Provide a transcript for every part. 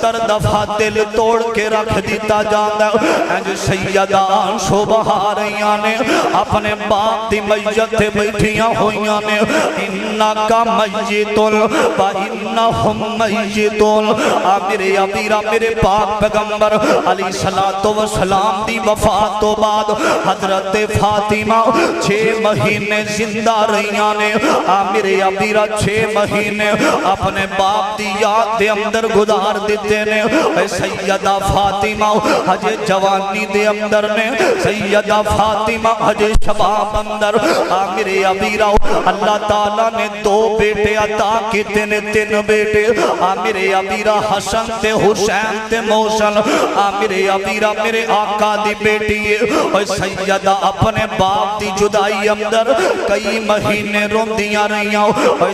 70 دفعہ دل توڑ کے رکھ دیتا جاندہ انج سیدان شبہ رہیاں نے اپنے باپ دی میت بیٹھیاں ہوئیاں نے انکا میتون و انہم میتون میرے ابیرہ میرے پاک پیغمبر علیہ السلام دی وفات تو بعد حضرت فاطمہ 6 مہینے زندہ رہیاں نے میرے ابیرہ 6 مہینے اپنے باپ دی یاد دے اندر گزار دیتے نے سیدہ فاطمہ حج جوانی دے اندر نے سیدہ فاطمہ حج شباب اندر میرے ابیرہ اللہ تعالیٰ نے 2 بیٹے عطا کیتے نے 3 بیٹے میرے ابیرہ حسن تے حسین تے موسن میرے ابیرہ میرے آقا دی بیٹی ہے سیدہ اپنے باپ دی جدائی اندر کئی مہینے روندیاں رہیاں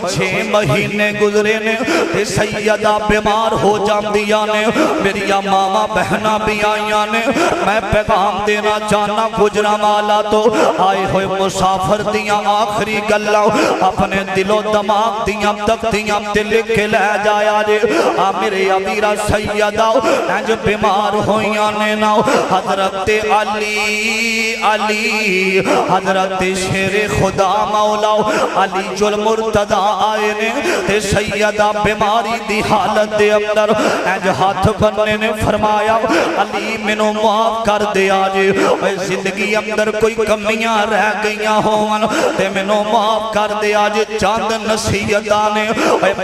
6 مہینے گزرے نے سیدہ بیمار ہو جاندیاں نے میری ماما بہنہ بھی آئیاں نے میں پیغام دینا چاہنا گجرانوالہ تو آئے ہوئے مسافر دیاں آخری گلہ اپنے دل و دماغ دیاں تک دیاں دل کے لے جایا جے میرے ابیرہ سیدہ انج بیمار ہوئیاں نے ناؤ حضرت علی حضرت شیر خدا مولا علی جل مرتضی آئے نے سیدہ بیماری دی حالت دے اندر انج ہاتھ بننے نے فرمایا علی منو معاف کر دے آجے زندگی اندر کوئی کمیاں رہ گئیاں ہون تے منو معاف کر دے آجے چاند نصیحتانے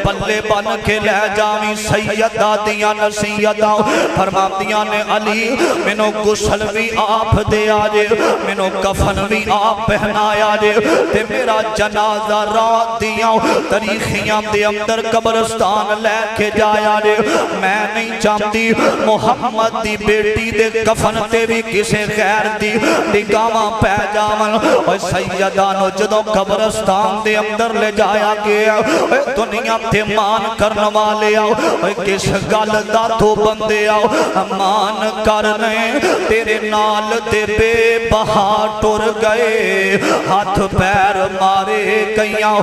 پلے بن کے لے جاویں سیدہ دیاں نصیحتاں فرماتیاں نے علی منو غسل بھی آپ دے آجے منو کفن بھی آپ پہنایا جے تے میرا جنازہ رات دیاں تاریخیاں دے اندر قبرستان لے کے جایا جے میں نہیں چاہتی محمد دی بیٹی دے کفن تے بھی کسے غیر دی نگاہاں پہ جاون اور سیدانو جدوں قبرستان دے اندر لے جایا گیا دنیا تے مان کرنے والے آؤ کس گل دا تو بندے آؤ مان کرنے تیرے نال دے بے بہا ٹر گئے ہاتھ پیر مارے کئیاں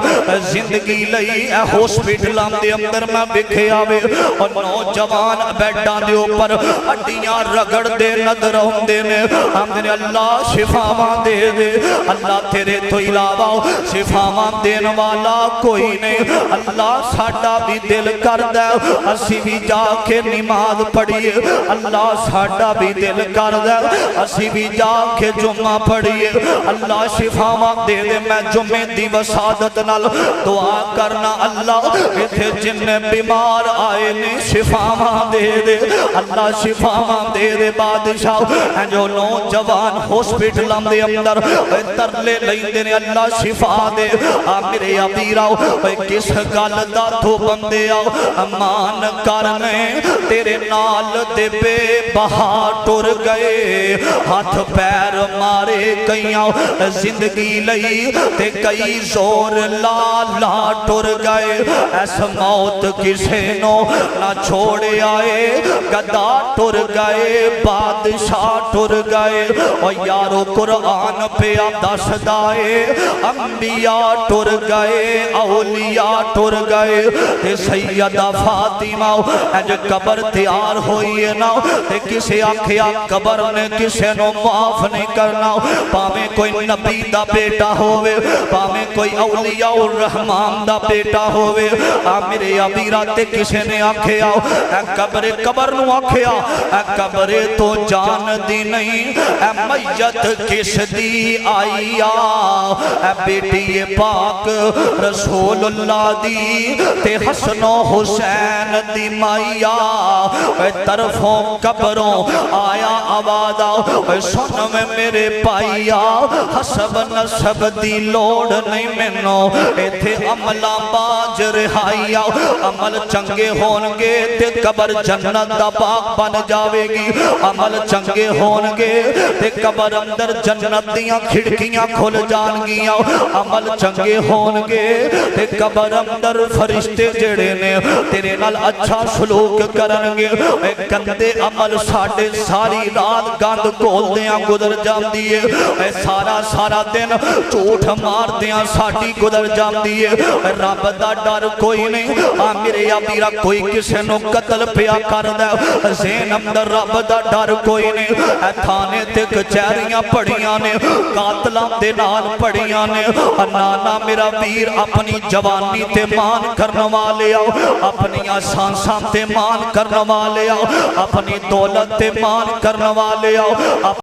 زندگی لئی اے ہاسپٹلاں دے اندر میں بکھے آوے اور نوجوان بیٹھاں دے اوپر ہڈیاں رگڑ دے نظر ہوندے نے ہم نے اللہ شفاواں دے دے اللہ تیرے تو علاوہ شفاواں دین والا کوئی نہیں اللہ ساڈا بھی دل کر دے اسی بھی جا کے نماز پڑھیے اللہ ساڈا بھی دل کر دے اسی بھی جا کے جمعہ پڑھیے اللہ شفاواں دے دے میں جمعے دی وسادت نال دعا کرنا اللہ ایتھے جن بیمار آئے نے شفاواں دے دے اللہ شفاواں دے دے بادشاہ جو نوجوان ہاسپٹلاں دے اندر ترلے لیندے نے اللہ شفا دے میرے ابیرہ کس گل دا تو بندے آؤ امان کرنے تیرے نال دے بے بہا ٹر گئے ہاتھ پیر مارے کئیاں زندگی لئی تے کئی زور لا لا ٹر گئے ایس موت کسے نو نہ چھوڑے آئے گدا ٹر گئے بادشاہ ٹر گئے اور یارو قرآن پہ دس دائے انبیاء ٹر گئے اولیاء ٹر گئے تے سیدہ فاطمہ اج قبر تیار ہوئی ہے نا تے کسے آکھیا قبر نے کسے نو معاف نہیں کرنا پاویں کوئی نبی دا بیٹا ہوئے پاویں کوئی اولیاء الرحمن دا بیٹا ہوئے میرے ابیرہ تے کسے نے آکھیا اے قبر نو آکھیا اے قبر تو جان دی نہیں اے میت کس دی آئیا اے بیٹی پاک رسول اللہ دی تے حسن و حسین دی مائیا اے طرفوں قبروں آیا آوازہ اے سن میں میرے پائیا حسب نسب دی لوڑ نہیں منو اے تھے عملہ باج رہائیا عمل چنگے ہونگے تے قبر جنت دا باغ بن جاوے گی عمل چنگے ہونگے تے قبر اندر جنت دیاں کھڑکیاں کھل جان گیاں عمل چنگے ہونگے تے قبر اندر فرشتے جڑے نے تیرے نال اچھا سلوک کرنگے اے گندے عمل ساڑھے ساری رات گند کھول دیاں گزر جام دیئے اے سارا دن چوٹ مار دیاں ساڑھی گزر جام دیئے رب دا ڈر کوئی نہیں میرے ابیرہ کوئی کسے نو قتل قتل پیا کر دے زین اندر رب دا ڈر کوئی نہیں اے تھانے تے کچہریاں پڑیاں نے قاتلاں دے نال پڑیاں نے نانا میرا ویر اپنی جوانی تے مان کرنے والے آؤ اپنی سانساں تے مان کرنے والے آؤ اپنی دولت تے مان کرنے والے آؤ